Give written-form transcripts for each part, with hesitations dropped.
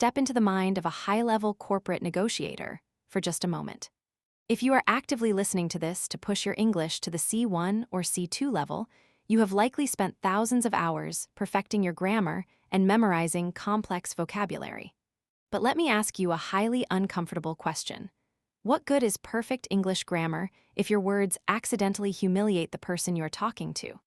step into the mind of a high-level corporate negotiator for just a moment. If you are actively listening to this to push your English to the C1 or C2 level, you have likely spent thousands of hours perfecting your grammar and memorizing complex vocabulary. But let me ask you a highly uncomfortable question. What good is perfect English grammar if your words accidentally humiliate the person you're talking to?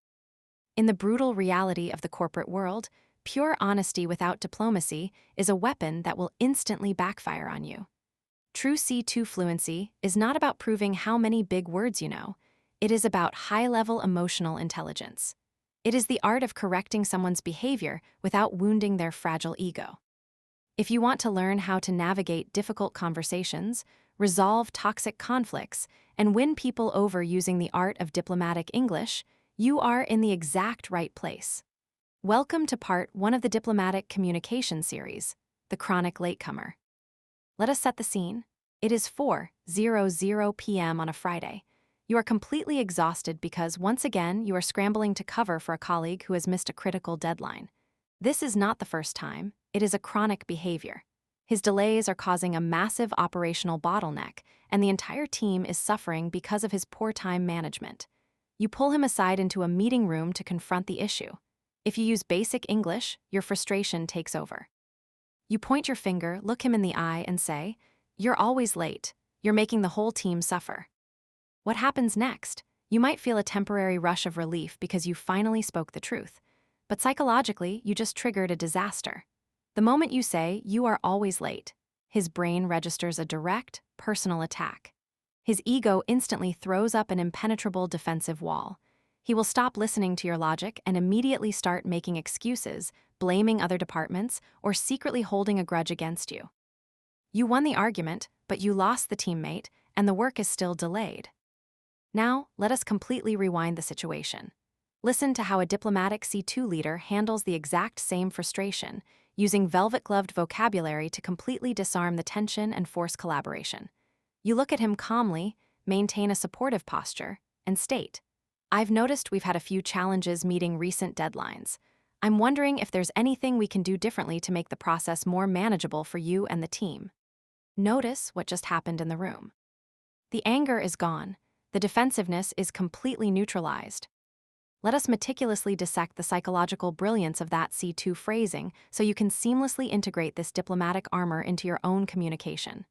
In the brutal reality of the corporate world, pure honesty without diplomacy is a weapon that will instantly backfire on you. True C2 fluency is not about proving how many big words you know. It is about high-level emotional intelligence. It is the art of correcting someone's behavior without wounding their fragile ego. If you want to learn how to navigate difficult conversations, resolve toxic conflicts, and win people over using the art of diplomatic English, you are in the exact right place. Welcome to part 1 of the Diplomatic Communication series, The Chronic Latecomer. Let us set the scene. It is 4:00 p.m. on a Friday. You are completely exhausted because, once again, you are scrambling to cover for a colleague who has missed a critical deadline. This is not the first time. It is a chronic behavior. His delays are causing a massive operational bottleneck, and the entire team is suffering because of his poor time management. You pull him aside into a meeting room to confront the issue. If you use basic English, your frustration takes over. You point your finger, look him in the eye, and say, "You're always late. You're making the whole team suffer." What happens next? You might feel a temporary rush of relief because you finally spoke the truth. But psychologically, you just triggered a disaster. The moment you say, "You are always late," his brain registers a direct, personal attack. His ego instantly throws up an impenetrable defensive wall. He will stop listening to your logic and immediately start making excuses, blaming other departments, or secretly holding a grudge against you. You won the argument, but you lost the teammate, and the work is still delayed. Now, let us completely rewind the situation. Listen to how a diplomatic C2 leader handles the exact same frustration, using velvet-gloved vocabulary to completely disarm the tension and force collaboration. You look at him calmly, maintain a supportive posture, and state, "I've noticed we've had a few challenges meeting recent deadlines. I'm wondering if there's anything we can do differently to make the process more manageable for you and the team." Notice what just happened in the room. The anger is gone. The defensiveness is completely neutralized. Let us meticulously dissect the psychological brilliance of that C2 phrasing so you can seamlessly integrate this diplomatic armor into your own communication.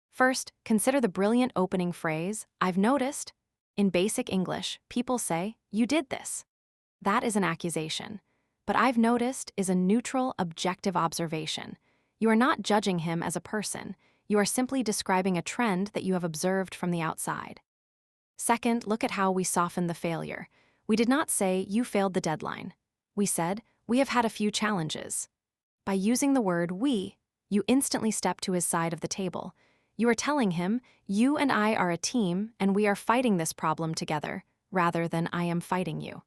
First, consider the brilliant opening phrase, "I've noticed." In basic English, people say, "You did this." That is an accusation. But "I've noticed" is a neutral, objective observation. You are not judging him as a person. You are simply describing a trend that you have observed from the outside. Second, look at how we soften the failure. We did not say, "You failed the deadline." We said, "We have had a few challenges." By using the word "we," you instantly step to his side of the table. You are telling him, "You and I are a team, and we are fighting this problem together," rather than "I am fighting you."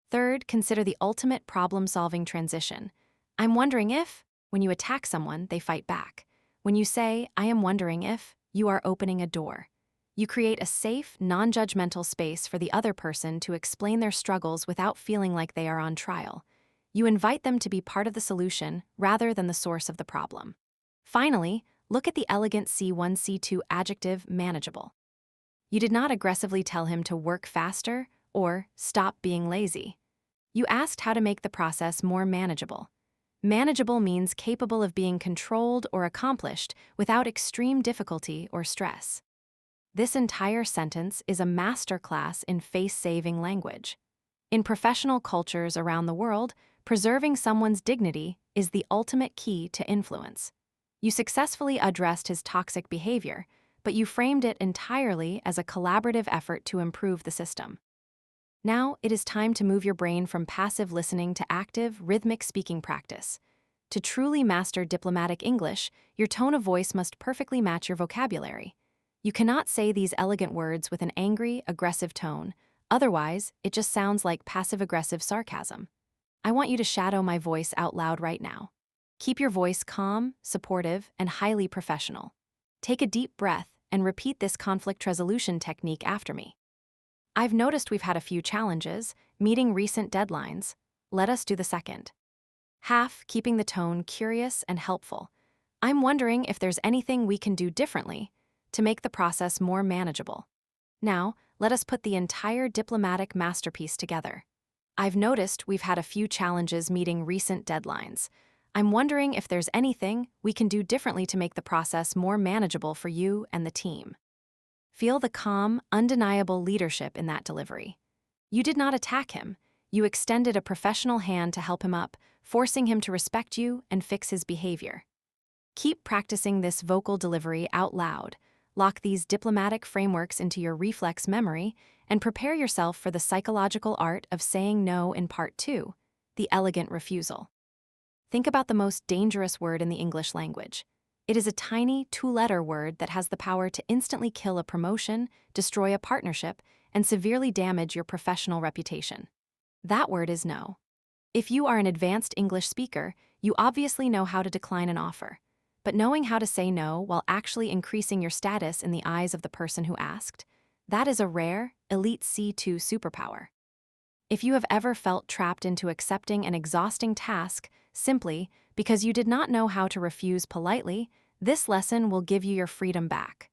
Third, consider the ultimate problem-solving transition. "I'm wondering if," when you attack someone, they fight back. When you say, "I am wondering if," you are opening a door. You create a safe, non-judgmental space for the other person to explain their struggles without feeling like they are on trial. You invite them to be part of the solution rather than the source of the problem. Finally, look at the elegant C1, C2 adjective, manageable. You did not aggressively tell him to work faster or stop being lazy. You asked how to make the process more manageable. Manageable means capable of being controlled or accomplished without extreme difficulty or stress. This entire sentence is a masterclass in face-saving language. In professional cultures around the world, preserving someone's dignity is the ultimate key to influence. You successfully addressed his toxic behavior, but you framed it entirely as a collaborative effort to improve the system. Now, it is time to move your brain from passive listening to active, rhythmic speaking practice. To truly master diplomatic English, your tone of voice must perfectly match your vocabulary. You cannot say these elegant words with an angry, aggressive tone. Otherwise, it just sounds like passive-aggressive sarcasm. I want you to shadow my voice out loud right now. Keep your voice calm, supportive, and highly professional. Take a deep breath and repeat this conflict resolution technique after me. "I've noticed we've had a few challenges, meeting recent deadlines. Let us do the second." Half, keeping the tone curious and helpful. I'm wondering if there's anything we can do differently to make the process more manageable. Now, let us put the entire diplomatic masterpiece together. I've noticed we've had a few challenges meeting recent deadlines. I'm wondering if there's anything we can do differently to make the process more manageable for you and the team. Feel the calm, undeniable leadership in that delivery. You did not attack him. You extended a professional hand to help him up, forcing him to respect you and fix his behavior. Keep practicing this vocal delivery out loud. Lock these diplomatic frameworks into your reflex memory and prepare yourself for the psychological art of saying no in part 2, the elegant refusal. Think about the most dangerous word in the English language. It is a tiny two-letter word that has the power to instantly kill a promotion, destroy a partnership, and severely damage your professional reputation. That word is no. If you are an advanced English speaker, you obviously know how to decline an offer. But knowing how to say no while actually increasing your status in the eyes of the person who asked, that is a rare, elite C2 superpower. If you have ever felt trapped into accepting an exhausting task simply because you did not know how to refuse politely, this lesson will give you your freedom back.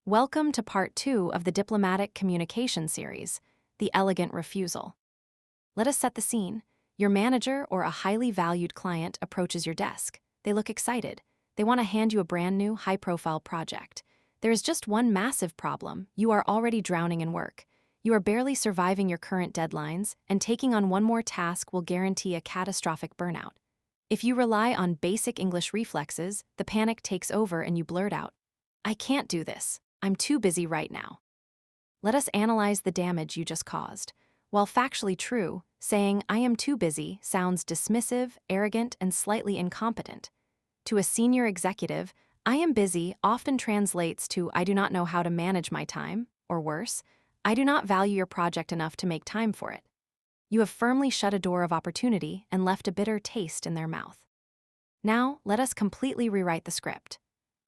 Welcome to part 2 of the Diplomatic Communication series, the elegant refusal. Let us set the scene. Your manager or a highly valued client approaches your desk. They look excited. They want to hand you a brand new, high-profile project. There is just one massive problem. You are already drowning in work. You are barely surviving your current deadlines, and taking on one more task will guarantee a catastrophic burnout. If you rely on basic English reflexes, the panic takes over and you blurt out, "I can't do this. I'm too busy right now." Let us analyze the damage you just caused. While factually true, saying "I am too busy" sounds dismissive, arrogant, and slightly incompetent. To a senior executive, "I am busy" often translates to "I do not know how to manage my time," or worse, "I do not value your project enough to make time for it." You have firmly shut a door of opportunity and left a bitter taste in their mouth. Now, let us completely rewrite the script.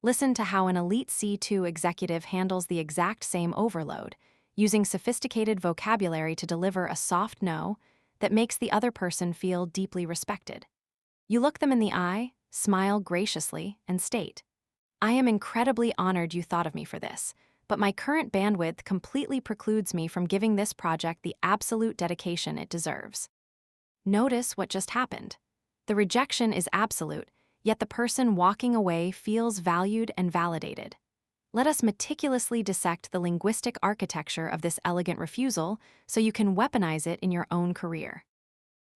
Listen to how an elite C2 executive handles the exact same overload, using sophisticated vocabulary to deliver a soft no that makes the other person feel deeply respected. You look them in the eye, smile graciously, and state, "I am incredibly honored you thought of me for this, but my current bandwidth completely precludes me from giving this project the absolute dedication it deserves." Notice what just happened. The rejection is absolute, yet the person walking away feels valued and validated. Let us meticulously dissect the linguistic architecture of this elegant refusal so you can weaponize it in your own career.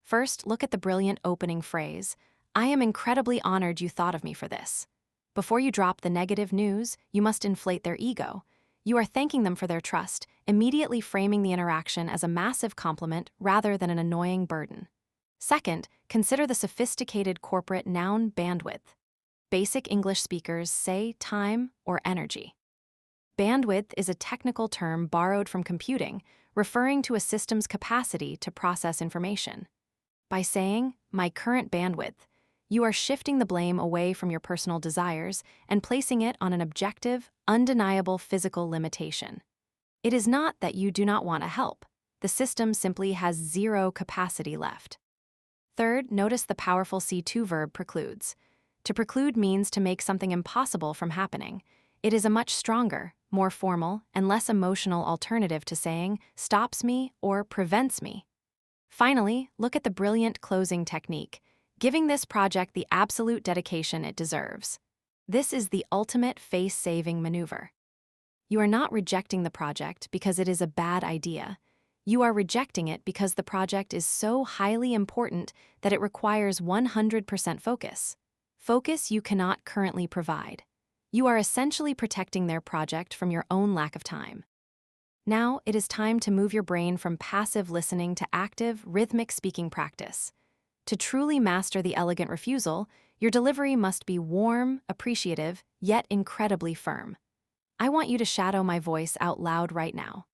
First, look at the brilliant opening phrase, "I am incredibly honored you thought of me for this." Before you drop the negative news, you must inflate their ego. You are thanking them for their trust, immediately framing the interaction as a massive compliment rather than an annoying burden. Second, consider the sophisticated corporate noun bandwidth. Basic English speakers say time or energy. Bandwidth is a technical term borrowed from computing, referring to a system's capacity to process information. By saying, "my current bandwidth," you are shifting the blame away from your personal desires and placing it on an objective, undeniable physical limitation. It is not that you do not want to help. The system simply has zero capacity left. Third, notice the powerful C2 verb precludes. To preclude means to make something impossible from happening. It is a much stronger, more formal, and less emotional alternative to saying "stops me" or "prevents me." Finally, look at the brilliant closing technique, giving this project the absolute dedication it deserves. This is the ultimate face-saving maneuver. You are not rejecting the project because it is a bad idea. You are rejecting it because the project is so highly important that it requires 100% focus. Focus you cannot currently provide. You are essentially protecting their project from your own lack of time. Now, it is time to move your brain from passive listening to active, rhythmic speaking practice. To truly master the elegant refusal, your delivery must be warm, appreciative, yet incredibly firm. I want you to shadow my voice out loud right now.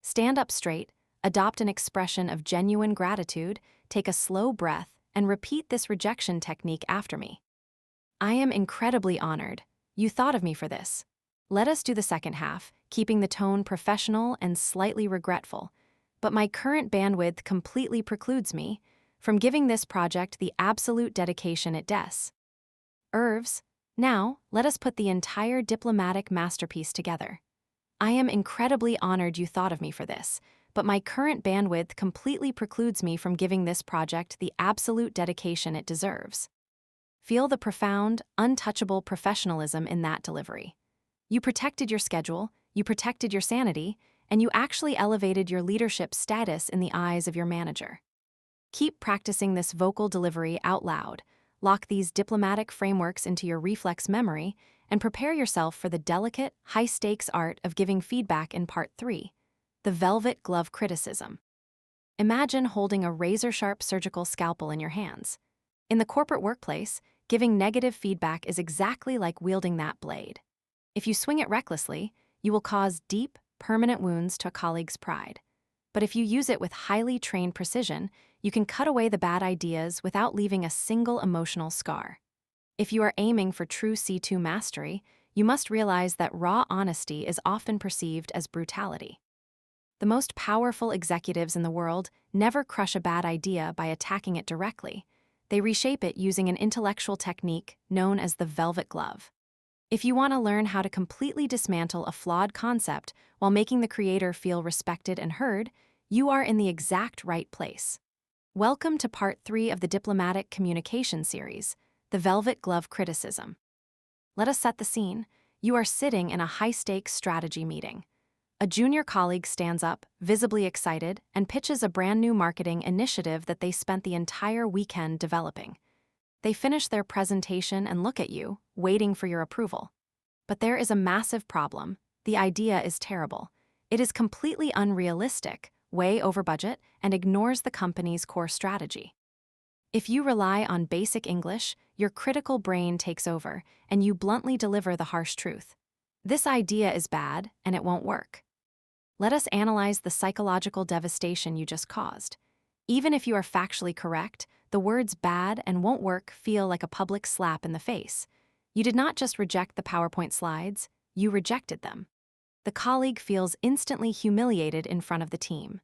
Stand up straight, adopt an expression of genuine gratitude, take a slow breath, and repeat this rejection technique after me. "I am incredibly honored. You thought of me for this." Let us do the second half, keeping the tone professional and slightly regretful. "But my current bandwidth completely precludes me from giving this project the absolute dedication it does." Irvs, Now, let us put the entire diplomatic masterpiece together. I am incredibly honored you thought of me for this, but my current bandwidth completely precludes me from giving this project the absolute dedication it deserves. Feel the profound, untouchable professionalism in that delivery. You protected your schedule, you protected your sanity, and you actually elevated your leadership status in the eyes of your manager. Keep practicing this vocal delivery out loud, lock these diplomatic frameworks into your reflex memory, and prepare yourself for the delicate, high-stakes art of giving feedback in Part 3, the velvet glove criticism. Imagine holding a razor-sharp surgical scalpel in your hands. In the corporate workplace, giving negative feedback is exactly like wielding that blade. If you swing it recklessly, you will cause deep, permanent wounds to a colleague's pride. But if you use it with highly trained precision, you can cut away the bad ideas without leaving a single emotional scar. If you are aiming for true C2 mastery, you must realize that raw honesty is often perceived as brutality. The most powerful executives in the world never crush a bad idea by attacking it directly. They reshape it using an intellectual technique known as the velvet glove. If you want to learn how to completely dismantle a flawed concept while making the creator feel respected and heard, you are in the exact right place. Welcome to Part 3 of the Diplomatic Communication series, the Velvet Glove Criticism. Let us set the scene. You are sitting in a high-stakes strategy meeting. A junior colleague stands up, visibly excited, and pitches a brand new marketing initiative that they spent the entire weekend developing. They finish their presentation and look at you, waiting for your approval. But there is a massive problem. The idea is terrible. It is completely unrealistic, way over budget, and ignores the company's core strategy. If you rely on basic English, your critical brain takes over, and you bluntly deliver the harsh truth. This idea is bad, and it won't work. Let us analyze the psychological devastation you just caused. Even if you are factually correct, the words bad and won't work feel like a public slap in the face. You did not just reject the PowerPoint slides, you rejected them. The colleague feels instantly humiliated in front of the team.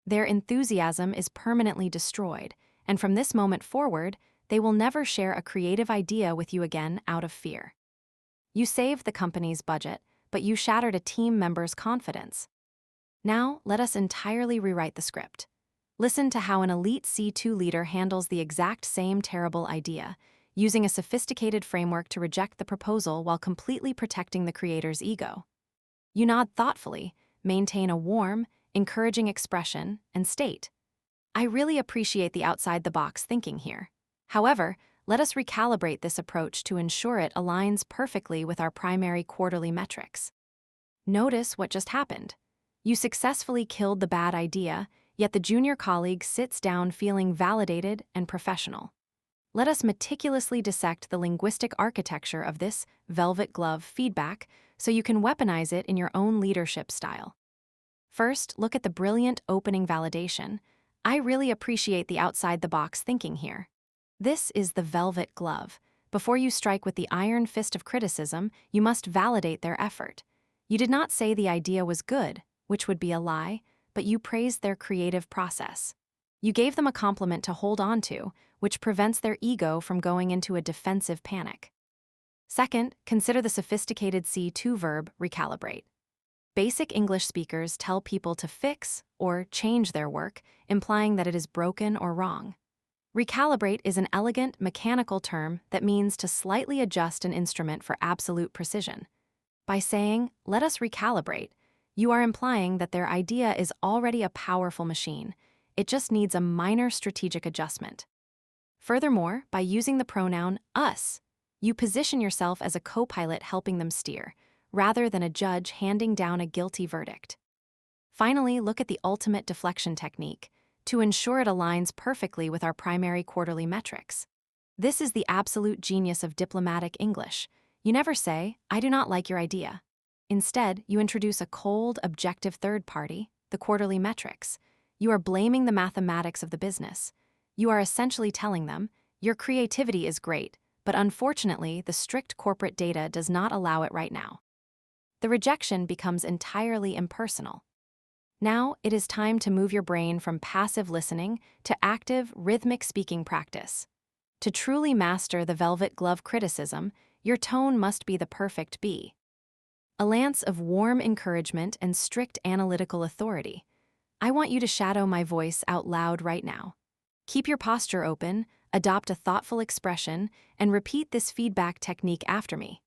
Their enthusiasm is permanently destroyed, and from this moment forward, they will never share a creative idea with you again out of fear. You saved the company's budget, but you shattered a team member's confidence. Now, let us entirely rewrite the script. Listen to how an elite C2 leader handles the exact same terrible idea, using a sophisticated framework to reject the proposal while completely protecting the creator's ego. You nod thoughtfully, maintain a warm, encouraging expression, and state, "I really appreciate the outside-the-box thinking here. However, let us recalibrate this approach to ensure it aligns perfectly with our primary quarterly metrics." Notice what just happened. You successfully killed the bad idea, yet the junior colleague sits down feeling validated and professional. Let us meticulously dissect the linguistic architecture of this velvet glove feedback so you can weaponize it in your own leadership style. First, look at the brilliant opening validation. "I really appreciate the outside-the-box thinking here." This is the velvet glove. Before you strike with the iron fist of criticism, you must validate their effort. You did not say the idea was good, which would be a lie, but you praised their creative process. You gave them a compliment to hold on to, which prevents their ego from going into a defensive panic. Second, consider the sophisticated C2 verb, recalibrate. Basic English speakers tell people to fix or change their work, implying that it is broken or wrong. Recalibrate is an elegant, mechanical term that means to slightly adjust an instrument for absolute precision. By saying, "Let us recalibrate," you are implying that their idea is already a powerful machine. It just needs a minor strategic adjustment. Furthermore, by using the pronoun us, you position yourself as a co-pilot helping them steer, rather than a judge handing down a guilty verdict. Finally, look at the ultimate deflection technique to ensure it aligns perfectly with our primary quarterly metrics. This is the absolute genius of diplomatic English. You never say, "I do not like your idea." Instead, you introduce a cold, objective third party, the quarterly metrics. You are blaming the mathematics of the business. You are essentially telling them, "Your creativity is great, but unfortunately, the strict corporate data does not allow it right now." The rejection becomes entirely impersonal. Now, it is time to move your brain from passive listening to active, rhythmic speaking practice. To truly master the velvet glove criticism, your tone must be the perfect B. A lance of warm encouragement and strict analytical authority. I want you to shadow my voice out loud right now. Keep your posture open, adopt a thoughtful expression, and repeat this feedback technique after me.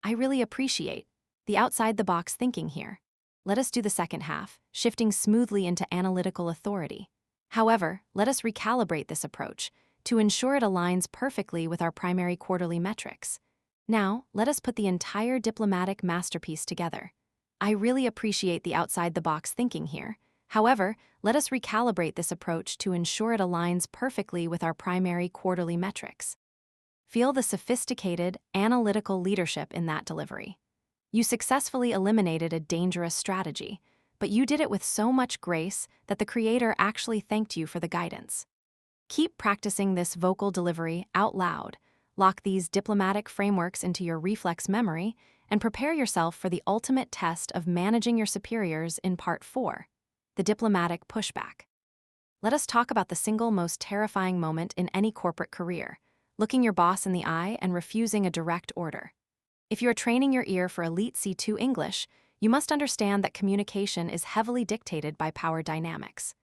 I really appreciate the outside-the-box thinking here. Let us do the second half, shifting smoothly into analytical authority. However, let us recalibrate this approach to ensure it aligns perfectly with our primary quarterly metrics. Now, let us put the entire diplomatic masterpiece together. I really appreciate the outside-the-box thinking here. However, let us recalibrate this approach to ensure it aligns perfectly with our primary quarterly metrics. Feel the sophisticated, analytical leadership in that delivery. You successfully eliminated a dangerous strategy, but you did it with so much grace that the creator actually thanked you for the guidance. Keep practicing this vocal delivery out loud, lock these diplomatic frameworks into your reflex memory, and prepare yourself for the ultimate test of managing your superiors in Part 4, the diplomatic pushback. Let us talk about the single most terrifying moment in any corporate career, looking your boss in the eye and refusing a direct order. If you're training your ear for elite C2 English, you must understand that communication is heavily dictated by power dynamics.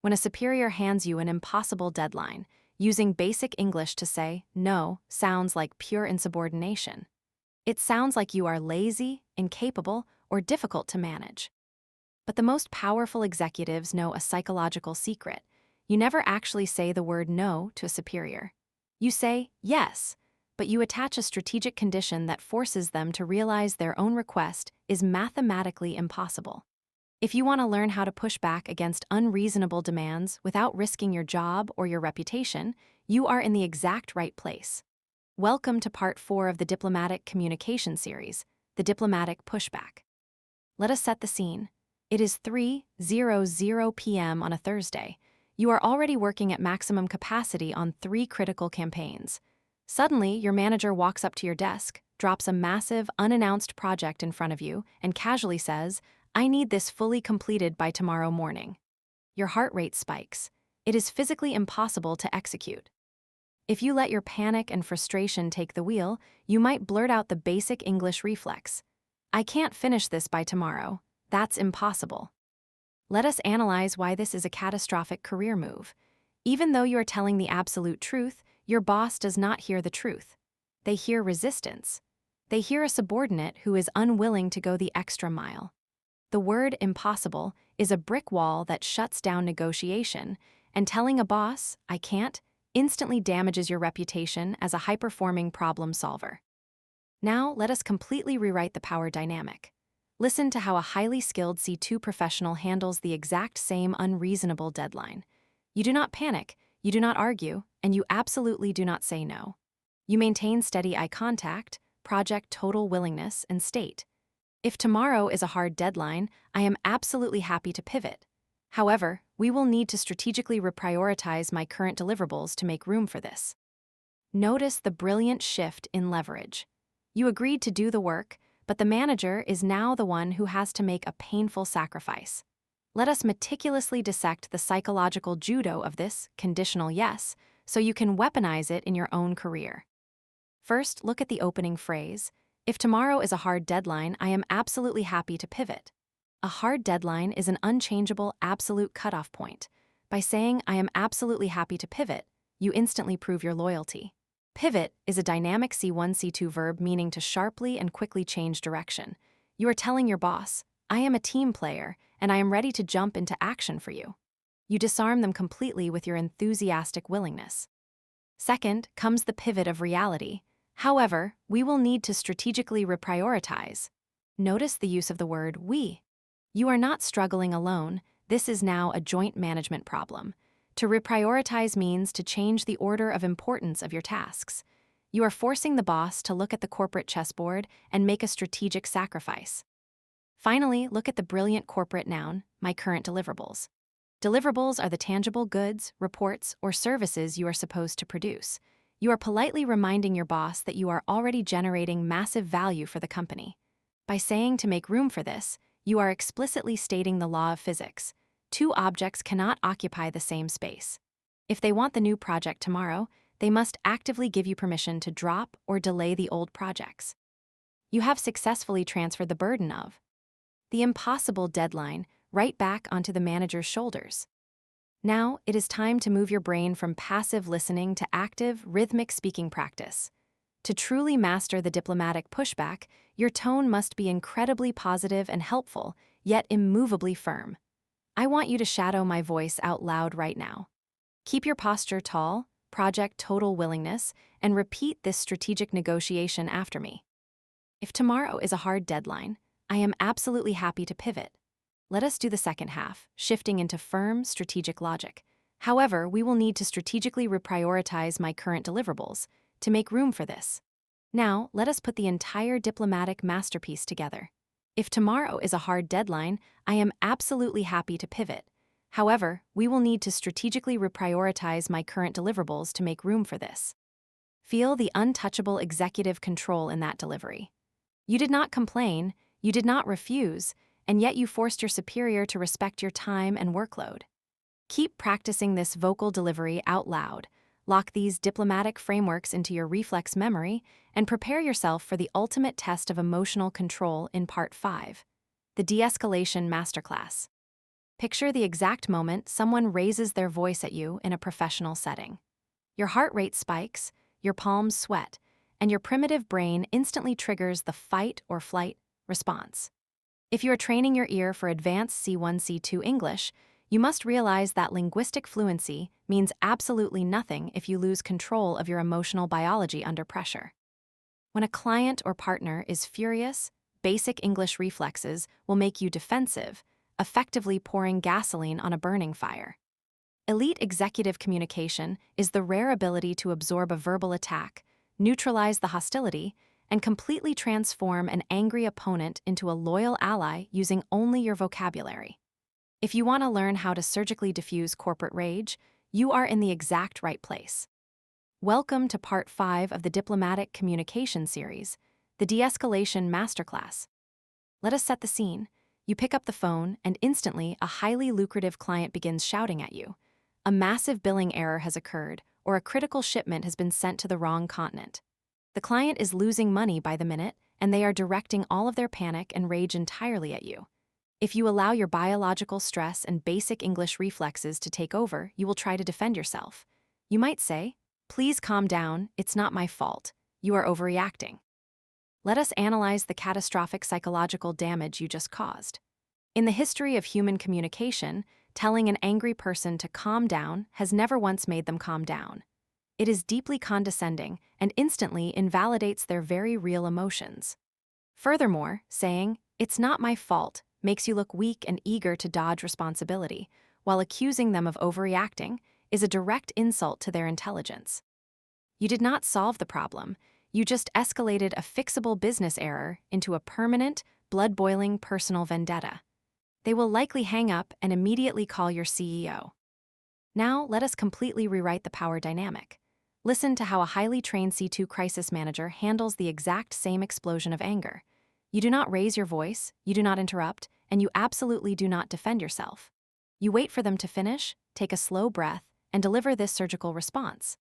When a superior hands you an impossible deadline, using basic English to say no sounds like pure insubordination. It sounds like you are lazy, incapable, or difficult to manage. But the most powerful executives know a psychological secret. You never actually say the word no to a superior. You say yes, but you attach a strategic condition that forces them to realize their own request is mathematically impossible. If you want to learn how to push back against unreasonable demands without risking your job or your reputation, you are in the exact right place. Welcome to Part 4 of the Diplomatic Communication Series, the Diplomatic Pushback. Let us set the scene. It is 3:00 p.m. on a Thursday. You are already working at maximum capacity on 3 critical campaigns. Suddenly, your manager walks up to your desk, drops a massive, unannounced project in front of you, and casually says, "I need this fully completed by tomorrow morning." Your heart rate spikes. It is physically impossible to execute. If you let your panic and frustration take the wheel, you might blurt out the basic English reflex. "I can't finish this by tomorrow. That's impossible." Let us analyze why this is a catastrophic career move. Even though you are telling the absolute truth, your boss does not hear the truth. They hear resistance. They hear a subordinate who is unwilling to go the extra mile. The word impossible is a brick wall that shuts down negotiation, and telling a boss, "I can't," instantly damages your reputation as a high-performing problem solver. Now, let us completely rewrite the power dynamic. Listen to how a highly skilled C2 professional handles the exact same unreasonable deadline. You do not panic, you do not argue, and you absolutely do not say no. You maintain steady eye contact, project total willingness, and state, "If tomorrow is a hard deadline, I am absolutely happy to pivot. However, we will need to strategically reprioritize my current deliverables to make room for this." Notice the brilliant shift in leverage. You agreed to do the work, but the manager is now the one who has to make a painful sacrifice. Let us meticulously dissect the psychological judo of this conditional yes, so you can weaponize it in your own career. First, look at the opening phrase. "If tomorrow is a hard deadline, I am absolutely happy to pivot." A hard deadline is an unchangeable, absolute cutoff point. By saying, "I am absolutely happy to pivot," you instantly prove your loyalty. Pivot is a dynamic C1, C2 verb meaning to sharply and quickly change direction. You are telling your boss, "I am a team player, and I am ready to jump into action for you." You disarm them completely with your enthusiastic willingness. Second comes the pivot of reality. However, we will need to strategically reprioritize. Notice the use of the word we. You are not struggling alone. This is now a joint management problem. To reprioritize means to change the order of importance of your tasks. You are forcing the boss to look at the corporate chessboard and make a strategic sacrifice. Finally, look at the brilliant corporate noun, my current deliverables. Deliverables are the tangible goods, reports, or services you are supposed to produce. You are politely reminding your boss that you are already generating massive value for the company. By saying to make room for this, you are explicitly stating the law of physics. 2 objects cannot occupy the same space. If they want the new project tomorrow, they must actively give you permission to drop or delay the old projects. You have successfully transferred the burden of the impossible deadline right back onto the manager's shoulders. Now, it is time to move your brain from passive listening to active, rhythmic speaking practice. To truly master the diplomatic pushback, your tone must be incredibly positive and helpful, yet immovably firm. I want you to shadow my voice out loud right now. Keep your posture tall, project total willingness, and repeat this strategic negotiation after me. If tomorrow is a hard deadline, I am absolutely happy to pivot. Let us do the second half, shifting into firm, strategic logic. However, we will need to strategically reprioritize my current deliverables to make room for this. Now, let us put the entire diplomatic masterpiece together. If tomorrow is a hard deadline, I am absolutely happy to pivot. However, we will need to strategically reprioritize my current deliverables to make room for this. Feel the untouchable executive control in that delivery. You did not complain, you did not refuse, and yet you forced your superior to respect your time and workload. Keep practicing this vocal delivery out loud. Lock these diplomatic frameworks into your reflex memory and prepare yourself for the ultimate test of emotional control in Part 5, the de-escalation masterclass. Picture the exact moment someone raises their voice at you in a professional setting. Your heart rate spikes, your palms sweat, and your primitive brain instantly triggers the fight or flight response. If you are training your ear for advanced C1, C2 English, you must realize that linguistic fluency means absolutely nothing if you lose control of your emotional biology under pressure. When a client or partner is furious, basic English reflexes will make you defensive, effectively pouring gasoline on a burning fire. Elite executive communication is the rare ability to absorb a verbal attack, neutralize the hostility, and completely transform an angry opponent into a loyal ally using only your vocabulary. If you want to learn how to surgically diffuse corporate rage, you are in the exact right place. Welcome to Part 5 of the Diplomatic Communication Series, the De-escalation Masterclass. Let us set the scene. You pick up the phone, and instantly a highly lucrative client begins shouting at you. A massive billing error has occurred, or a critical shipment has been sent to the wrong continent. The client is losing money by the minute, and they are directing all of their panic and rage entirely at you. If you allow your biological stress and basic English reflexes to take over, you will try to defend yourself. You might say, "Please calm down, it's not my fault. You are overreacting." Let us analyze the catastrophic psychological damage you just caused. In the history of human communication, telling an angry person to calm down has never once made them calm down. It is deeply condescending and instantly invalidates their very real emotions. Furthermore, saying, "It's not my fault," makes you look weak and eager to dodge responsibility, while accusing them of overreacting is a direct insult to their intelligence. You did not solve the problem, you just escalated a fixable business error into a permanent, blood-boiling personal vendetta. They will likely hang up and immediately call your CEO. Now, let us completely rewrite the power dynamic. Listen to how a highly trained C2 crisis manager handles the exact same explosion of anger. You do not raise your voice, you do not interrupt, and you absolutely do not defend yourself. You wait for them to finish, take a slow breath, and deliver this surgical response.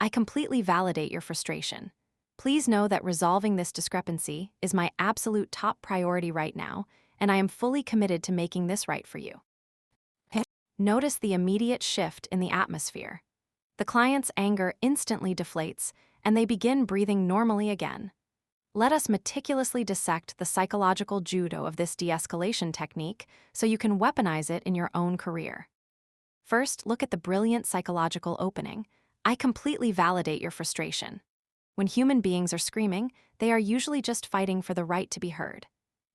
I completely validate your frustration. Please know that resolving this discrepancy is my absolute top priority right now, and I am fully committed to making this right for you. Notice the immediate shift in the atmosphere. The client's anger instantly deflates, and they begin breathing normally again. Let us meticulously dissect the psychological judo of this de-escalation technique so you can weaponize it in your own career. First, look at the brilliant psychological opening. I completely validate your frustration. When human beings are screaming, they are usually just fighting for the right to be heard.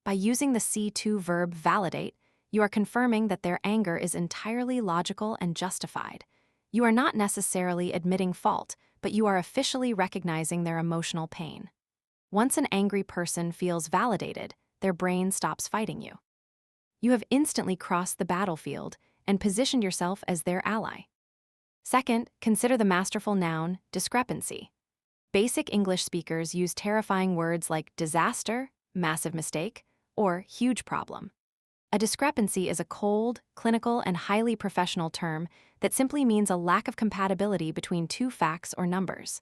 By using the C2 verb validate, you are confirming that their anger is entirely logical and justified. You are not necessarily admitting fault, but you are officially recognizing their emotional pain. Once an angry person feels validated, their brain stops fighting you. You have instantly crossed the battlefield and positioned yourself as their ally. Second, consider the masterful noun, discrepancy. Basic English speakers use terrifying words like disaster, massive mistake, or huge problem. A discrepancy is a cold, clinical, and highly professional term that simply means a lack of compatibility between two facts or numbers.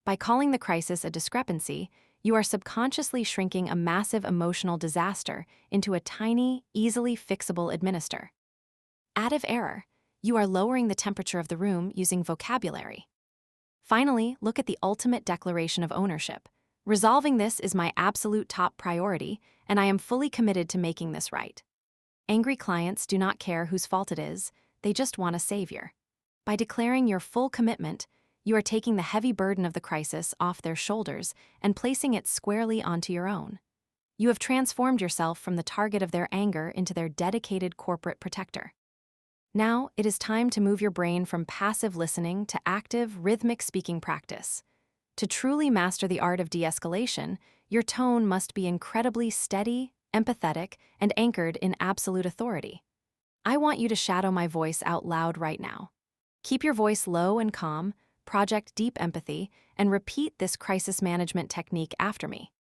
By calling the crisis a discrepancy, you are subconsciously shrinking a massive emotional disaster into a tiny, easily fixable administer. Additive error. You are lowering the temperature of the room using vocabulary. Finally, look at the ultimate declaration of ownership. Resolving this is my absolute top priority, and I am fully committed to making this right. Angry clients do not care whose fault it is, they just want a savior. By declaring your full commitment, you are taking the heavy burden of the crisis off their shoulders and placing it squarely onto your own. You have transformed yourself from the target of their anger into their dedicated corporate protector. Now, it is time to move your brain from passive listening to active, rhythmic speaking practice. To truly master the art of de-escalation, your tone must be incredibly steady, empathetic, and anchored in absolute authority. I want you to shadow my voice out loud right now. Keep your voice low and calm, project deep empathy, and repeat this crisis management technique after me.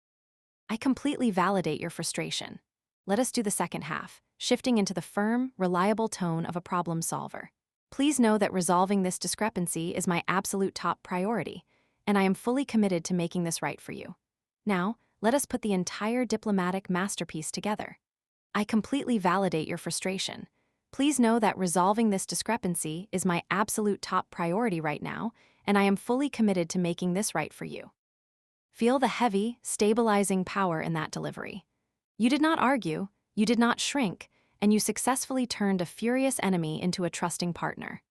I completely validate your frustration. Let us do the second half, shifting into the firm, reliable tone of a problem solver. Please know that resolving this discrepancy is my absolute top priority, and I am fully committed to making this right for you. Now, let us put the entire diplomatic masterpiece together. I completely validate your frustration. Please know that resolving this discrepancy is my absolute top priority right now, and I am fully committed to making this right for you. Feel the heavy, stabilizing power in that delivery. You did not argue, you did not shrink, and you successfully turned a furious enemy into a trusting partner.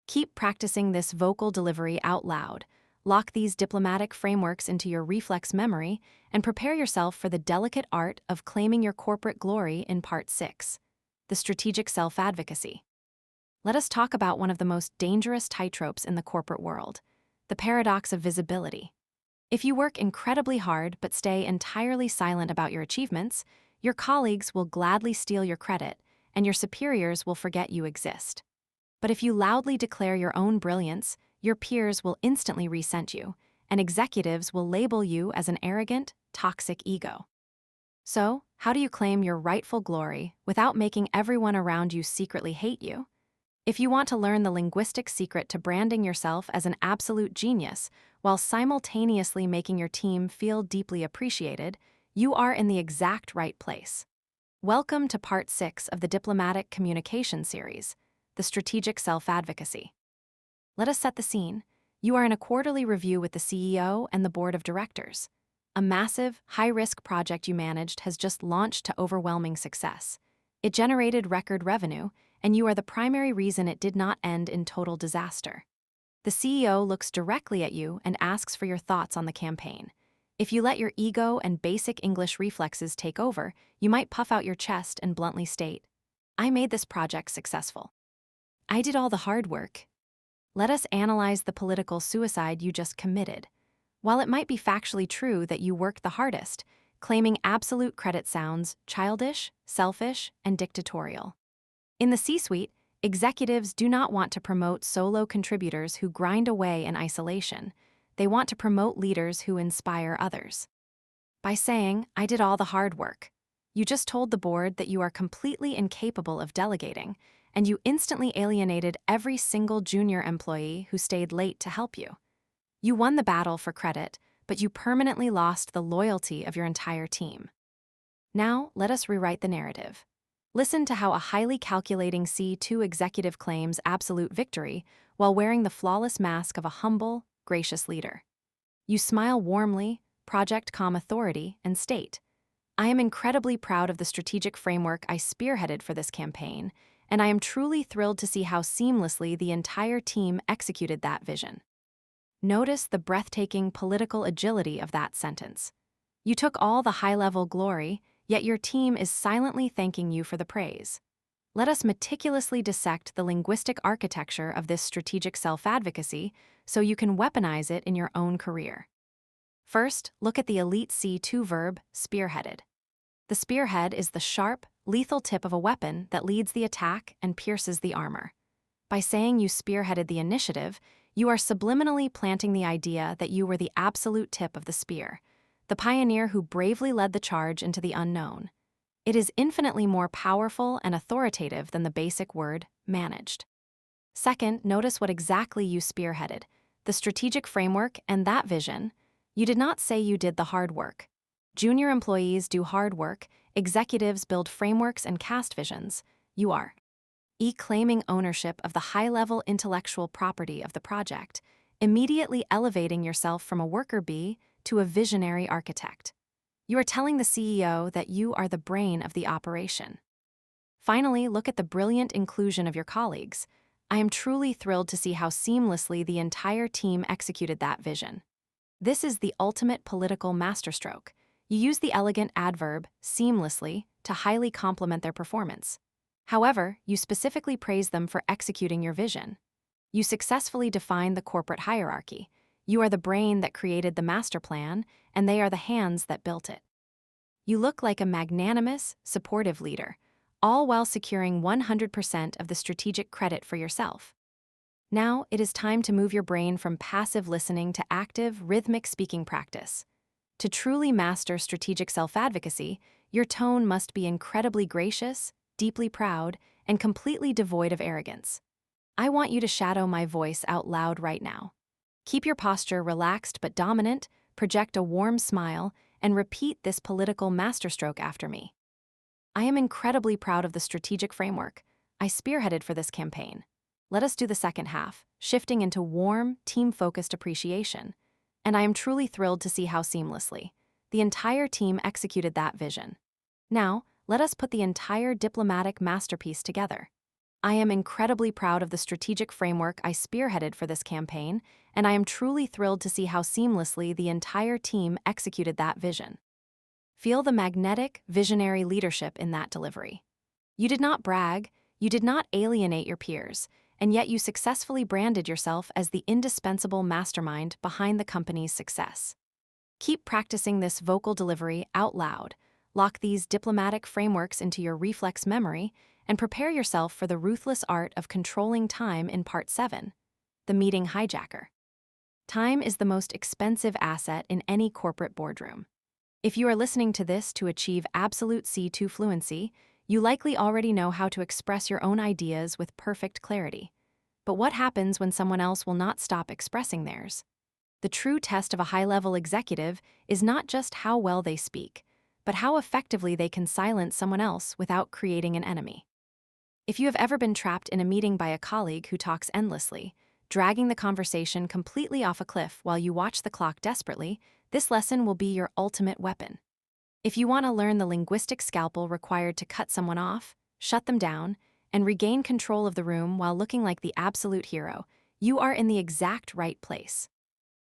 Keep practicing this vocal delivery out loud. Lock these diplomatic frameworks into your reflex memory and prepare yourself for the delicate art of claiming your corporate glory in Part 6, the strategic self-advocacy. Let us talk about one of the most dangerous tightropes in the corporate world, the paradox of visibility. If you work incredibly hard but stay entirely silent about your achievements, your colleagues will gladly steal your credit, and your superiors will forget you exist. But if you loudly declare your own brilliance, your peers will instantly resent you, and executives will label you as an arrogant, toxic ego. So, how do you claim your rightful glory without making everyone around you secretly hate you? If you want to learn the linguistic secret to branding yourself as an absolute genius while simultaneously making your team feel deeply appreciated, you are in the exact right place. Welcome to Part 6 of the Diplomatic Communication Series, the strategic self-advocacy. Let us set the scene. You are in a quarterly review with the CEO and the board of directors. A massive, high-risk project you managed has just launched to overwhelming success. It generated record revenue, and you are the primary reason it did not end in total disaster. The CEO looks directly at you and asks for your thoughts on the campaign. If you let your ego and basic English reflexes take over, you might puff out your chest and bluntly state, "I made this project successful. I did all the hard work." Let us analyze the political suicide you just committed. While it might be factually true that you worked the hardest, claiming absolute credit sounds childish, selfish, and dictatorial. In the C-suite, executives do not want to promote solo contributors who grind away in isolation. They want to promote leaders who inspire others. By saying, "I did all the hard work," you just told the board that you are completely incapable of delegating, and you instantly alienated every single junior employee who stayed late to help you. You won the battle for credit, but you permanently lost the loyalty of your entire team. Now, let us rewrite the narrative. Listen to how a highly calculating C2 executive claims absolute victory while wearing the flawless mask of a humble, gracious leader. You smile warmly, project calm authority, and state, "I am incredibly proud of the strategic framework I spearheaded for this campaign, and I am truly thrilled to see how seamlessly the entire team executed that vision." Notice the breathtaking political agility of that sentence. You took all the high-level glory, yet your team is silently thanking you for the praise. Let us meticulously dissect the linguistic architecture of this strategic self-advocacy so you can weaponize it in your own career. First, look at the elite C2 verb, spearheaded. The spearhead is the sharp, lethal tip of a weapon that leads the attack and pierces the armor. By saying you spearheaded the initiative, you are subliminally planting the idea that you were the absolute tip of the spear, the pioneer who bravely led the charge into the unknown. It is infinitely more powerful and authoritative than the basic word managed. Second, notice what exactly you spearheaded, the strategic framework and that vision. You did not say you did the hard work. Junior employees do hard work, executives build frameworks and cast visions. You are claiming ownership of the high-level intellectual property of the project, immediately elevating yourself from a worker bee to a visionary architect. You are telling the CEO that you are the brain of the operation. Finally, look at the brilliant inclusion of your colleagues. I am truly thrilled to see how seamlessly the entire team executed that vision. This is the ultimate political masterstroke. You use the elegant adverb, seamlessly, to highly compliment their performance. However, you specifically praise them for executing your vision. You successfully define the corporate hierarchy. You are the brain that created the master plan, and they are the hands that built it. You look like a magnanimous, supportive leader, all while securing 100% of the strategic credit for yourself. Now, it is time to move your brain from passive listening to active, rhythmic speaking practice. To truly master strategic self-advocacy, your tone must be incredibly gracious, deeply proud, and completely devoid of arrogance. I want you to shadow my voice out loud right now. Keep your posture relaxed but dominant, project a warm smile, and repeat this political masterstroke after me. I am incredibly proud of the strategic framework I spearheaded for this campaign. Let us do the second half, shifting into warm, team-focused appreciation. And I am truly thrilled to see how seamlessly the entire team executed that vision. Now, let us put the entire diplomatic masterpiece together. I am incredibly proud of the strategic framework I spearheaded for this campaign, and I am truly thrilled to see how seamlessly the entire team executed that vision. Feel the magnetic, visionary leadership in that delivery. You did not brag, you did not alienate your peers, and yet you successfully branded yourself as the indispensable mastermind behind the company's success. Keep practicing this vocal delivery out loud, lock these diplomatic frameworks into your reflex memory, and prepare yourself for the ruthless art of controlling time in Part 7, the meeting hijacker. Time is the most expensive asset in any corporate boardroom. If you are listening to this to achieve absolute C2 fluency, you likely already know how to express your own ideas with perfect clarity. But what happens when someone else will not stop expressing theirs? The true test of a high-level executive is not just how well they speak, but how effectively they can silence someone else without creating an enemy. If you have ever been trapped in a meeting by a colleague who talks endlessly, dragging the conversation completely off a cliff while you watch the clock desperately, this lesson will be your ultimate weapon. If you want to learn the linguistic scalpel required to cut someone off, shut them down, and regain control of the room while looking like the absolute hero, you are in the exact right place.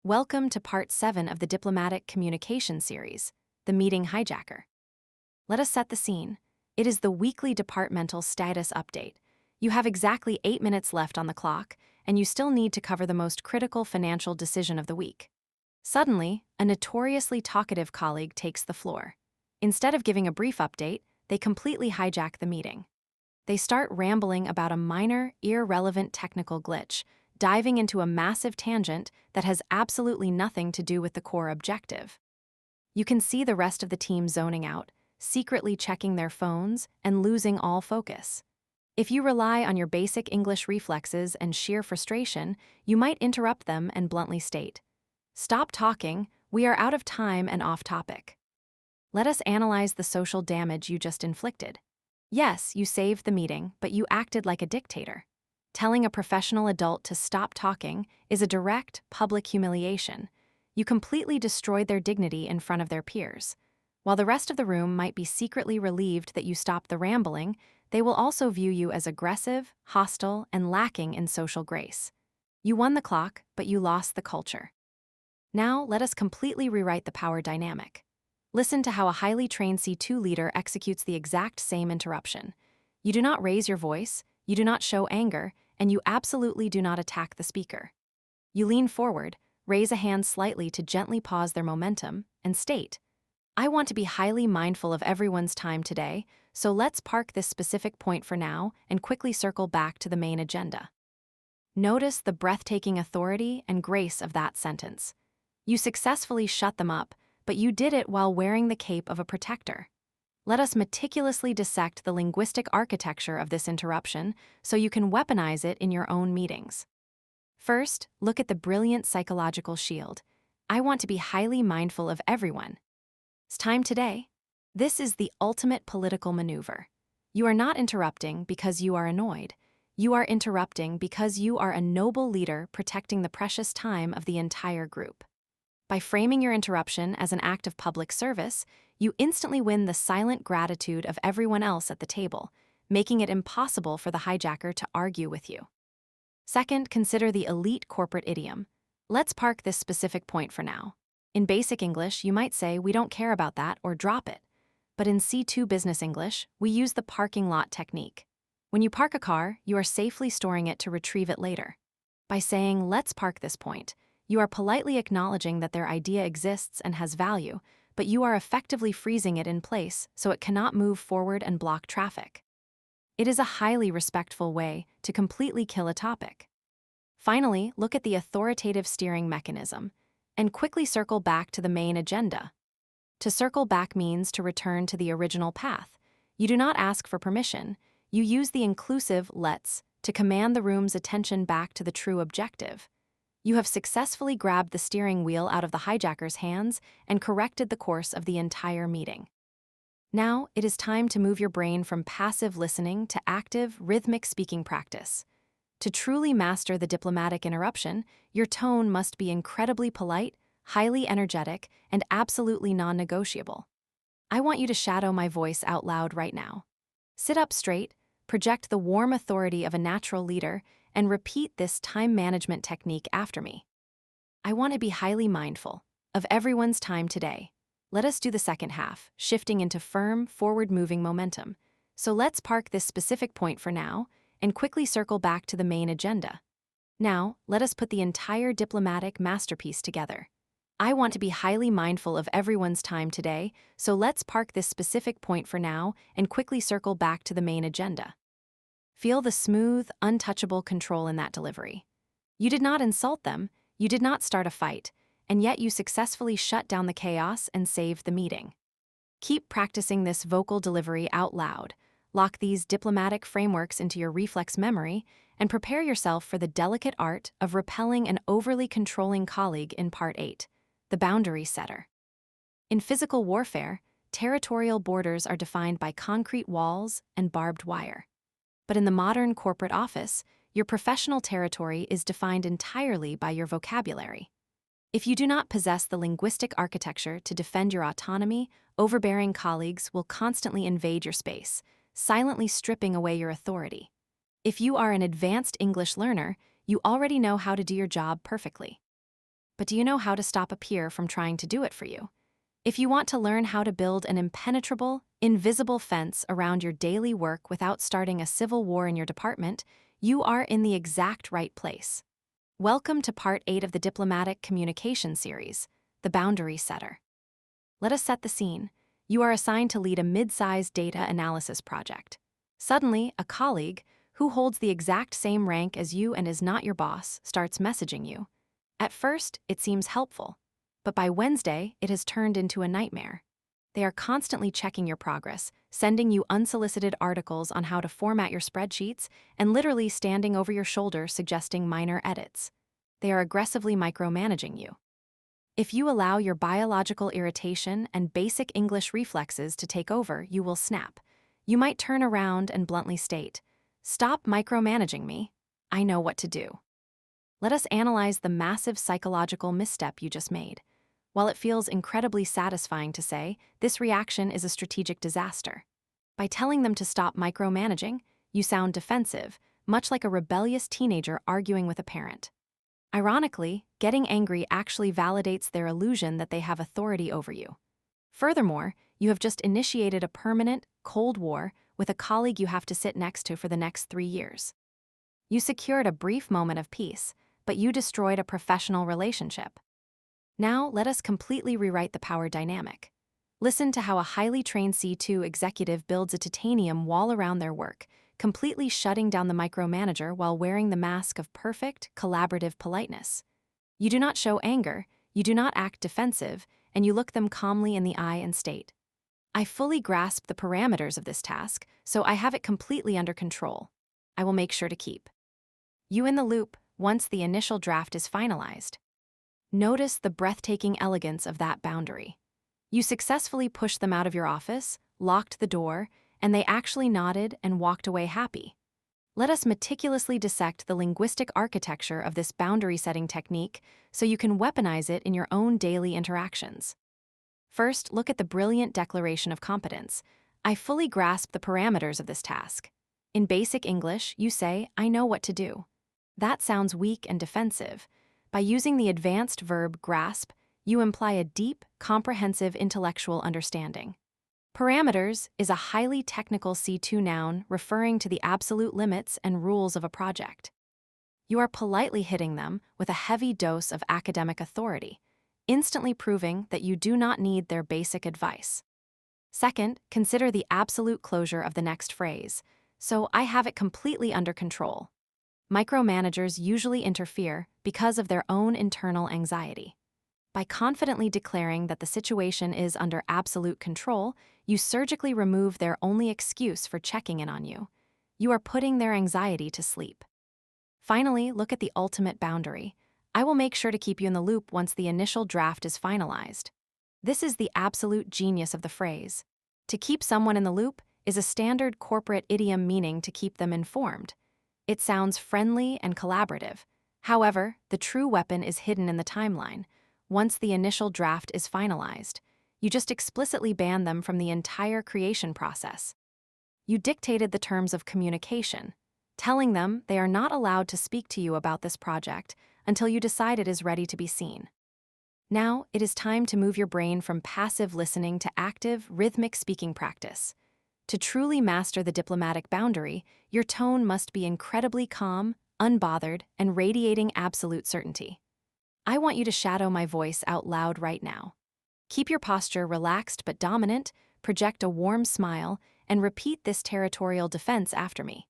Welcome to Part 7 of the Diplomatic Communication Series, the Meeting Hijacker. Let us set the scene. It is the weekly departmental status update. You have exactly 8 minutes left on the clock, and you still need to cover the most critical financial decision of the week. Suddenly, a notoriously talkative colleague takes the floor. Instead of giving a brief update, they completely hijack the meeting. They start rambling about a minor, irrelevant technical glitch, diving into a massive tangent that has absolutely nothing to do with the core objective. You can see the rest of the team zoning out, secretly checking their phones and losing all focus. If you rely on your basic English reflexes and sheer frustration, you might interrupt them and bluntly state, "Stop talking, we are out of time and off topic." Let us analyze the social damage you just inflicted. Yes, you saved the meeting, but you acted like a dictator. Telling a professional adult to stop talking is a direct, public humiliation. You completely destroyed their dignity in front of their peers. While the rest of the room might be secretly relieved that you stopped the rambling, they will also view you as aggressive, hostile, and lacking in social grace. You won the clock, but you lost the culture. Now, let us completely rewrite the power dynamic. Listen to how a highly trained C2 leader executes the exact same interruption. You do not raise your voice, you do not show anger, and you absolutely do not attack the speaker. You lean forward, raise a hand slightly to gently pause their momentum, and state, "I want to be highly mindful of everyone's time today, so let's park this specific point for now and quickly circle back to the main agenda." Notice the breathtaking authority and grace of that sentence. You successfully shut them up, but you did it while wearing the cape of a protector. Let us meticulously dissect the linguistic architecture of this interruption so you can weaponize it in your own meetings. First, look at the brilliant psychological shield. I want to be highly mindful of everyone. It's time today. This is the ultimate political maneuver. You are not interrupting because you are annoyed. You are interrupting because you are a noble leader protecting the precious time of the entire group. By framing your interruption as an act of public service, you instantly win the silent gratitude of everyone else at the table, making it impossible for the hijacker to argue with you. Second, consider the elite corporate idiom. Let's park this specific point for now. In basic English, you might say, "We don't care about that," or drop it. But in C2 business English, we use the parking lot technique. When you park a car, you are safely storing it to retrieve it later. By saying, "Let's park this point," you are politely acknowledging that their idea exists and has value, but you are effectively freezing it in place so it cannot move forward and block traffic. It is a highly respectful way to completely kill a topic. Finally, look at the authoritative steering mechanism and quickly circle back to the main agenda. To circle back means to return to the original path. You do not ask for permission. You use the inclusive "let's" to command the room's attention back to the true objective. You have successfully grabbed the steering wheel out of the hijacker's hands and corrected the course of the entire meeting. Now, it is time to move your brain from passive listening to active, rhythmic speaking practice. To truly master the diplomatic interruption, your tone must be incredibly polite, highly energetic, and absolutely non-negotiable. I want you to shadow my voice out loud right now. Sit up straight, project the warm authority of a natural leader, and repeat this time management technique after me. I want to be highly mindful of everyone's time today. Let us do the second half, shifting into firm, forward-moving momentum. So let's park this specific point for now and quickly circle back to the main agenda. Now, let us put the entire diplomatic masterpiece together. I want to be highly mindful of everyone's time today, so let's park this specific point for now and quickly circle back to the main agenda. Feel the smooth, untouchable control in that delivery. You did not insult them, you did not start a fight, and yet you successfully shut down the chaos and saved the meeting. Keep practicing this vocal delivery out loud. Lock these diplomatic frameworks into your reflex memory and prepare yourself for the delicate art of repelling an overly controlling colleague in Part 8, the boundary setter. In physical warfare, territorial borders are defined by concrete walls and barbed wire. But in the modern corporate office, your professional territory is defined entirely by your vocabulary. If you do not possess the linguistic architecture to defend your autonomy, overbearing colleagues will constantly invade your space, silently stripping away your authority. If you are an advanced English learner, you already know how to do your job perfectly. But do you know how to stop a peer from trying to do it for you? If you want to learn how to build an impenetrable, invisible fence around your daily work without starting a civil war in your department, you are in the exact right place. Welcome to Part 8 of the Diplomatic Communication Series, the Boundary Setter. Let us set the scene. You are assigned to lead a mid-sized data analysis project. Suddenly, a colleague, who holds the exact same rank as you and is not your boss, starts messaging you. At first, it seems helpful, but by Wednesday, it has turned into a nightmare. They are constantly checking your progress, sending you unsolicited articles on how to format your spreadsheets, and literally standing over your shoulder suggesting minor edits. They are aggressively micromanaging you. If you allow your biological irritation and basic English reflexes to take over, you will snap. You might turn around and bluntly state, "Stop micromanaging me. I know what to do." Let us analyze the massive psychological misstep you just made. While it feels incredibly satisfying to say, this reaction is a strategic disaster. By telling them to stop micromanaging, you sound defensive, much like a rebellious teenager arguing with a parent. Ironically, getting angry actually validates their illusion that they have authority over you. Furthermore, you have just initiated a permanent, cold war with a colleague you have to sit next to for the next 3 years. You secured a brief moment of peace, but you destroyed a professional relationship. Now, let us completely rewrite the power dynamic. Listen to how a highly trained C2 executive builds a titanium wall around their work, completely shutting down the micromanager while wearing the mask of perfect, collaborative politeness. You do not show anger, you do not act defensive, and you look them calmly in the eye and state, I fully grasp the parameters of this task, so I have it completely under control. I will make sure to keep you in the loop once the initial draft is finalized. Notice the breathtaking elegance of that boundary. You successfully pushed them out of your office, locked the door, and they actually nodded and walked away happy. Let us meticulously dissect the linguistic architecture of this boundary-setting technique so you can weaponize it in your own daily interactions. First, look at the brilliant declaration of competence. I fully grasp the parameters of this task. In basic English, you say, I know what to do. That sounds weak and defensive. By using the advanced verb grasp, you imply a deep, comprehensive intellectual understanding. Parameters is a highly technical C2 noun referring to the absolute limits and rules of a project. You are politely hitting them with a heavy dose of academic authority, instantly proving that you do not need their basic advice. Second, consider the absolute closure of the next phrase. So I have it completely under control. Micromanagers usually interfere because of their own internal anxiety. By confidently declaring that the situation is under absolute control, you surgically remove their only excuse for checking in on you. You are putting their anxiety to sleep. Finally, look at the ultimate boundary. I will make sure to keep you in the loop once the initial draft is finalized. This is the absolute genius of the phrase. To keep someone in the loop is a standard corporate idiom meaning to keep them informed. It sounds friendly and collaborative. However, the true weapon is hidden in the timeline. Once the initial draft is finalized, you just explicitly ban them from the entire creation process. You dictated the terms of communication, telling them they are not allowed to speak to you about this project until you decide it is ready to be seen. Now, it is time to move your brain from passive listening to active, rhythmic speaking practice. To truly master the diplomatic boundary, your tone must be incredibly calm, unbothered, and radiating absolute certainty. I want you to shadow my voice out loud right now. Keep your posture relaxed but dominant, project a warm smile, and repeat this territorial defense after me.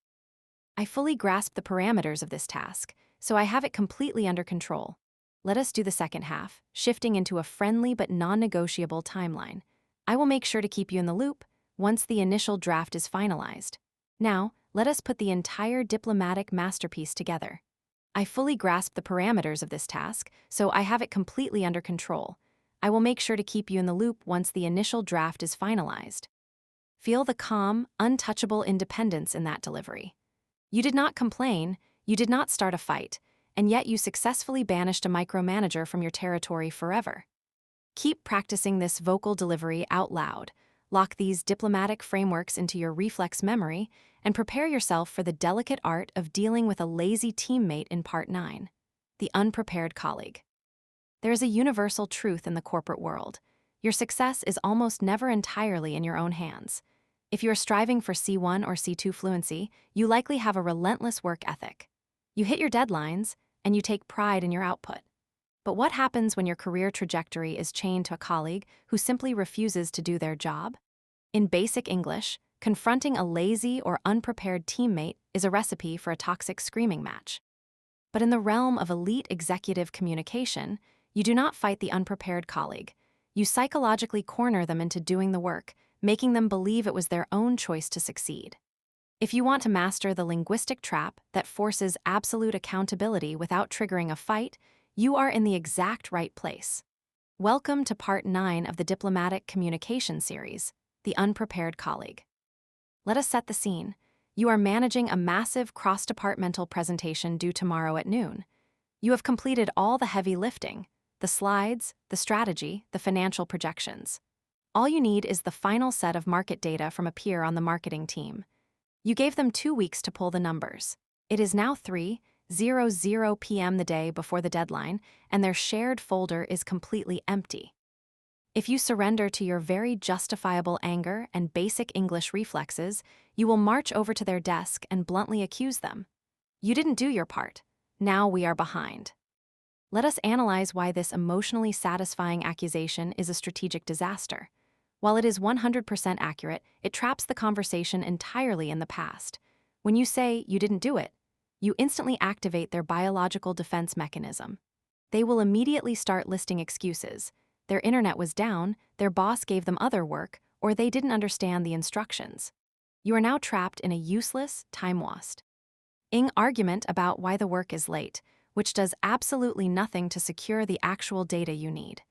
I fully grasp the parameters of this task, so I have it completely under control. Let us do the second half, shifting into a friendly but non-negotiable timeline. I will make sure to keep you in the loop once the initial draft is finalized. Now, let us put the entire diplomatic masterpiece together. I fully grasp the parameters of this task, so I have it completely under control. I will make sure to keep you in the loop once the initial draft is finalized. Feel the calm, untouchable independence in that delivery. You did not complain, you did not start a fight, and yet you successfully banished a micromanager from your territory forever. Keep practicing this vocal delivery out loud. Lock these diplomatic frameworks into your reflex memory, and prepare yourself for the delicate art of dealing with a lazy teammate in Part 9, the unprepared colleague. There is a universal truth in the corporate world. Your success is almost never entirely in your own hands. If you are striving for C1 or C2 fluency, you likely have a relentless work ethic. You hit your deadlines, and you take pride in your output. But what happens when your career trajectory is chained to a colleague who simply refuses to do their job? In basic English, confronting a lazy or unprepared teammate is a recipe for a toxic screaming match. But in the realm of elite executive communication, you do not fight the unprepared colleague. You psychologically corner them into doing the work, making them believe it was their own choice to succeed. If you want to master the linguistic trap that forces absolute accountability without triggering a fight, you are in the exact right place. Welcome to Part 9 of the Diplomatic Communication series, The Unprepared Colleague. Let us set the scene. You are managing a massive cross-departmental presentation due tomorrow at noon. You have completed all the heavy lifting, the slides, the strategy, the financial projections. All you need is the final set of market data from a peer on the marketing team. You gave them 2 weeks to pull the numbers. It is now 3:00 p.m. the day before the deadline, and their shared folder is completely empty. If you surrender to your very justifiable anger and basic English reflexes, you will march over to their desk and bluntly accuse them. You didn't do your part. Now we are behind. Let us analyze why this emotionally satisfying accusation is a strategic disaster. While it is 100% accurate, it traps the conversation entirely in the past. When you say you didn't do it, you instantly activate their biological defense mechanism. They will immediately start listing excuses. Their internet was down, their boss gave them other work, or they didn't understand the instructions. You are now trapped in a useless, time-waste argument about why the work is late, which does absolutely nothing to secure the actual data you need.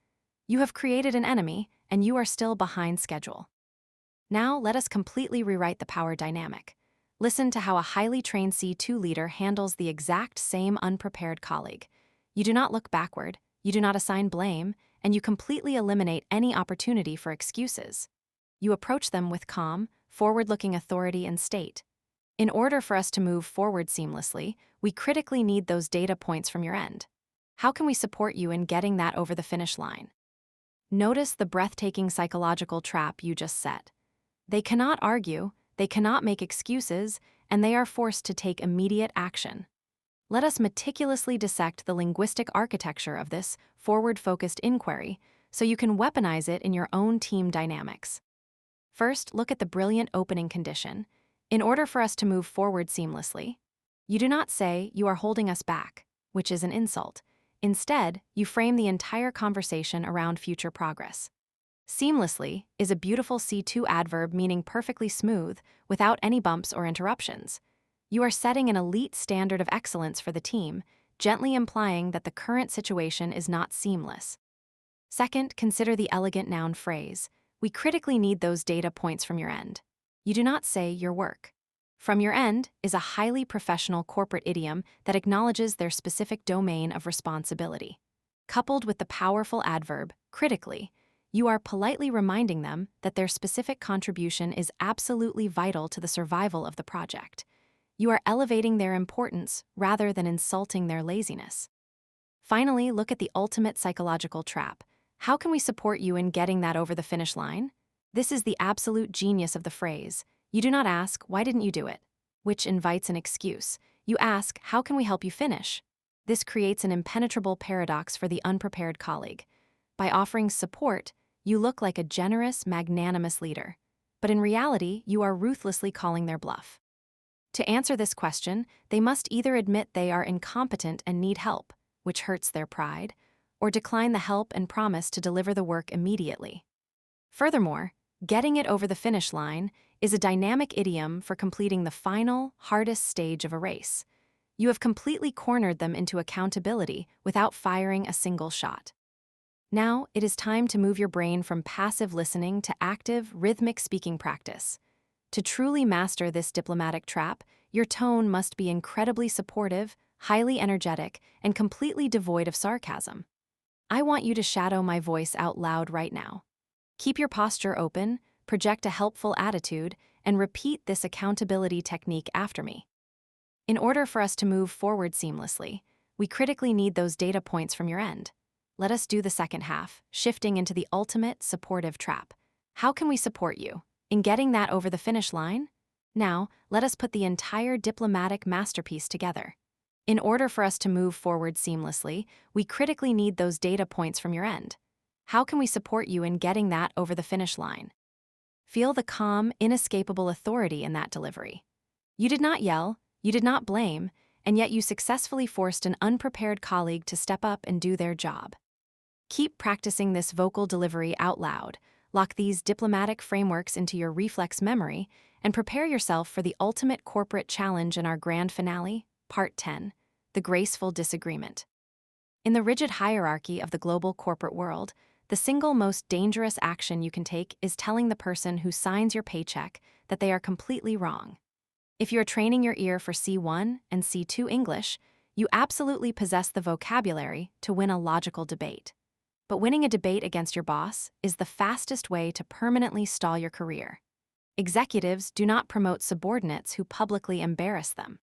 You have created an enemy, and you are still behind schedule. Now, let us completely rewrite the power dynamic. Listen to how a highly trained C2 leader handles the exact same unprepared colleague. You do not look backward, you do not assign blame, and you completely eliminate any opportunity for excuses. You approach them with calm, forward-looking authority and state. In order for us to move forward seamlessly, we critically need those data points from your end. How can we support you in getting that over the finish line? Notice the breathtaking psychological trap you just set. They cannot argue, they cannot make excuses, and they are forced to take immediate action. Let us meticulously dissect the linguistic architecture of this forward-focused inquiry so you can weaponize it in your own team dynamics. First, look at the brilliant opening condition. In order for us to move forward seamlessly, you do not say, "You are holding us back," which is an insult. Instead, you frame the entire conversation around future progress. Seamlessly is a beautiful C2 adverb meaning perfectly smooth, without any bumps or interruptions. You are setting an elite standard of excellence for the team, gently implying that the current situation is not seamless. Second, consider the elegant noun phrase. We critically need those data points from your end. You do not say your work. From your end is a highly professional corporate idiom that acknowledges their specific domain of responsibility. Coupled with the powerful adverb, critically, you are politely reminding them that their specific contribution is absolutely vital to the survival of the project. You are elevating their importance rather than insulting their laziness. Finally, look at the ultimate psychological trap. How can we support you in getting that over the finish line? This is the absolute genius of the phrase. You do not ask, "Why didn't you do it?" which invites an excuse. You ask, "How can we help you finish?" This creates an impenetrable paradox for the unprepared colleague. By offering support, you look like a generous, magnanimous leader. But in reality, you are ruthlessly calling their bluff. To answer this question, they must either admit they are incompetent and need help, which hurts their pride, or decline the help and promise to deliver the work immediately. Furthermore, getting it over the finish line is a dynamic idiom for completing the final, hardest stage of a race. You have completely cornered them into accountability without firing a single shot. Now, it is time to move your brain from passive listening to active, rhythmic speaking practice. To truly master this diplomatic trap, your tone must be incredibly supportive, highly energetic, and completely devoid of sarcasm. I want you to shadow my voice out loud right now. Keep your posture open, project a helpful attitude, and repeat this accountability technique after me. In order for us to move forward seamlessly, we critically need those data points from your end. Let us do the second half, shifting into the ultimate supportive trap. How can we support you in getting that over the finish line? Now, let us put the entire diplomatic masterpiece together. In order for us to move forward seamlessly, we critically need those data points from your end. How can we support you in getting that over the finish line? Feel the calm, inescapable authority in that delivery. You did not yell, you did not blame, and yet you successfully forced an unprepared colleague to step up and do their job. Keep practicing this vocal delivery out loud, lock these diplomatic frameworks into your reflex memory, and prepare yourself for the ultimate corporate challenge in our grand finale, Part 10, the graceful disagreement. In the rigid hierarchy of the global corporate world, the single most dangerous action you can take is telling the person who signs your paycheck that they are completely wrong. If you're training your ear for C1 and C2 English, you absolutely possess the vocabulary to win a logical debate. But winning a debate against your boss is the fastest way to permanently stall your career. Executives do not promote subordinates who publicly embarrass them.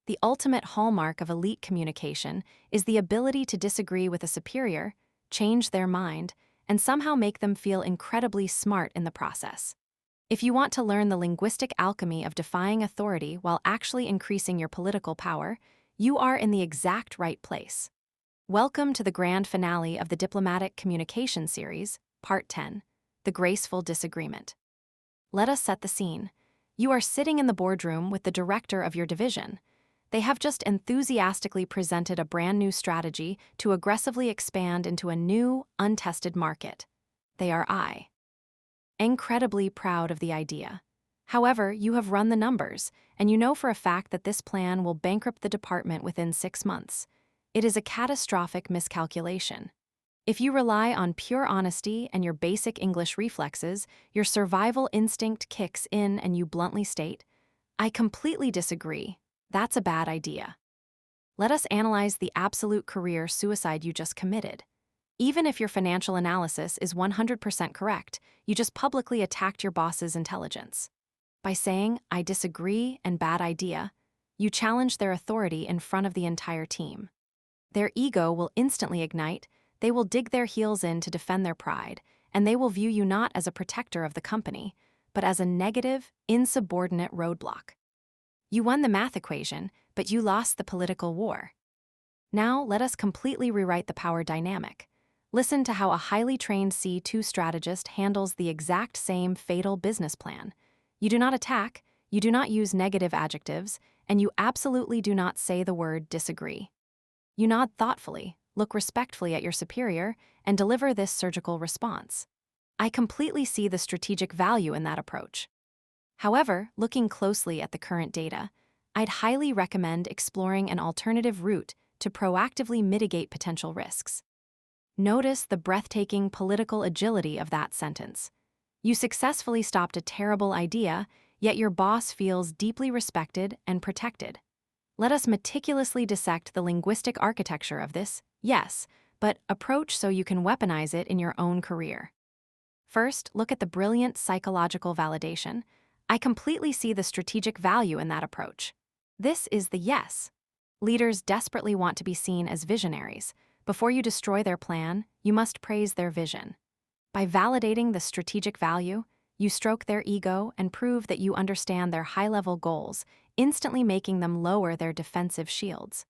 The ultimate hallmark of elite communication is the ability to disagree with a superior, change their mind, and somehow make them feel incredibly smart in the process. If you want to learn the linguistic alchemy of defying authority while actually increasing your political power, you are in the exact right place. Welcome to the grand finale of the Diplomatic Communication Series, Part 10, the graceful disagreement. Let us set the scene. You are sitting in the boardroom with the director of your division. They have just enthusiastically presented a brand new strategy to aggressively expand into a new, untested market. They are incredibly proud of the idea. However, you have run the numbers, and you know for a fact that this plan will bankrupt the department within 6 months. It is a catastrophic miscalculation. If you rely on pure honesty and your basic English reflexes, your survival instinct kicks in and you bluntly state, "I completely disagree. That's a bad idea." Let us analyze the absolute career suicide you just committed. Even if your financial analysis is 100% correct, you just publicly attacked your boss's intelligence. By saying, "I disagree" and "bad idea," you challenge their authority in front of the entire team. Their ego will instantly ignite, they will dig their heels in to defend their pride, and they will view you not as a protector of the company, but as a negative, insubordinate roadblock. You won the math equation, but you lost the political war. Now, let us completely rewrite the power dynamic. Listen to how a highly trained C2 strategist handles the exact same fatal business plan. You do not attack, you do not use negative adjectives, and you absolutely do not say the word disagree. You nod thoughtfully, look respectfully at your superior, and deliver this surgical response. I completely see the strategic value in that approach. However, looking closely at the current data, I'd highly recommend exploring an alternative route to proactively mitigate potential risks. Notice the breathtaking political agility of that sentence. You successfully stopped a terrible idea, yet your boss feels deeply respected and protected. Let us meticulously dissect the linguistic architecture of this, yes, but approach so you can weaponize it in your own career. First, look at the brilliant psychological validation. I completely see the strategic value in that approach. This is the yes. Leaders desperately want to be seen as visionaries. Before you destroy their plan, you must praise their vision. By validating the strategic value, you stroke their ego and prove that you understand their high-level goals, instantly making them lower their defensive shields.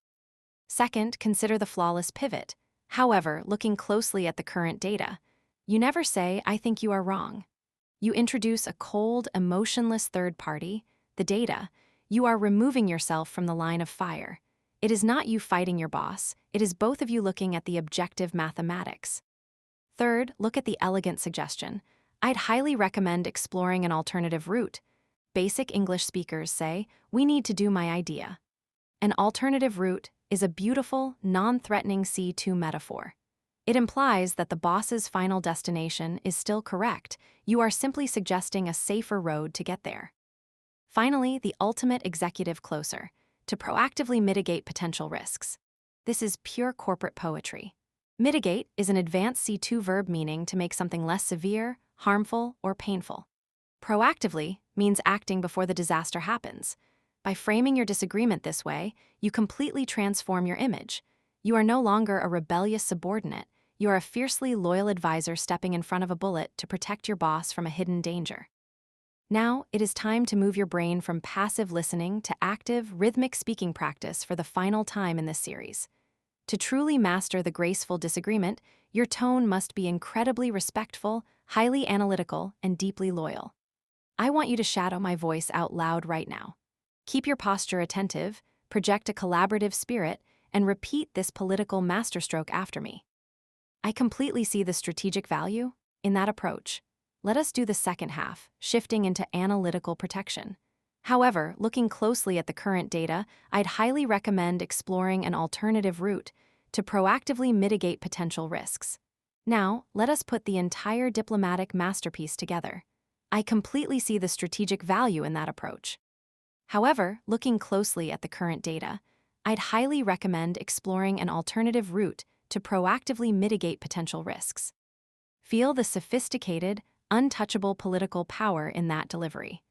Second, consider the flawless pivot. However, looking closely at the current data, you never say, "I think you are wrong." You introduce a cold, emotionless third party, the data. You are removing yourself from the line of fire. It is not you fighting your boss, it is both of you looking at the objective mathematics. Third, look at the elegant suggestion. I'd highly recommend exploring an alternative route. Basic English speakers say, "We need to do my idea." An alternative route is a beautiful, non-threatening C2 metaphor. It implies that the boss's final destination is still correct. You are simply suggesting a safer road to get there. Finally, the ultimate executive closer, to proactively mitigate potential risks. This is pure corporate poetry. Mitigate is an advanced C2 verb meaning to make something less severe, harmful, or painful. Proactively means acting before the disaster happens. By framing your disagreement this way, you completely transform your image. You are no longer a rebellious subordinate, you are a fiercely loyal advisor stepping in front of a bullet to protect your boss from a hidden danger. Now, it is time to move your brain from passive listening to active, rhythmic speaking practice for the final time in this series. To truly master the graceful disagreement, your tone must be incredibly respectful, highly analytical, and deeply loyal. I want you to shadow my voice out loud right now. Keep your posture attentive, project a collaborative spirit, and repeat this political masterstroke after me. I completely see the strategic value in that approach. Let us do the second half, shifting into analytical protection. However, looking closely at the current data, I'd highly recommend exploring an alternative route to proactively mitigate potential risks. Now, let us put the entire diplomatic masterpiece together. I completely see the strategic value in that approach. However, looking closely at the current data, I'd highly recommend exploring an alternative route to proactively mitigate potential risks. Feel the sophisticated, untouchable political power in that delivery.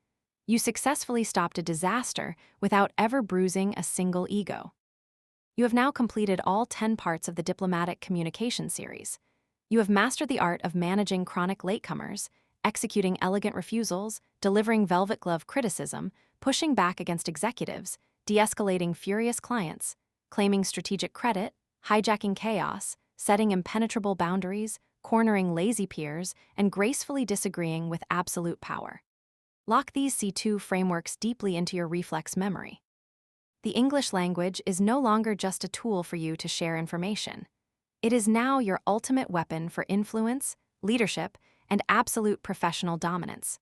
You successfully stopped a disaster without ever bruising a single ego. You have now completed all 10 parts of the diplomatic communication series. You have mastered the art of managing chronic latecomers, executing elegant refusals, delivering velvet glove criticism, pushing back against executives, de-escalating furious clients, claiming strategic credit, hijacking chaos, setting impenetrable boundaries, cornering lazy peers, and gracefully disagreeing with absolute power. Lock these C2 frameworks deeply into your reflex memory. The English language is no longer just a tool for you to share information. It is now your ultimate weapon for influence, leadership, and absolute professional dominance.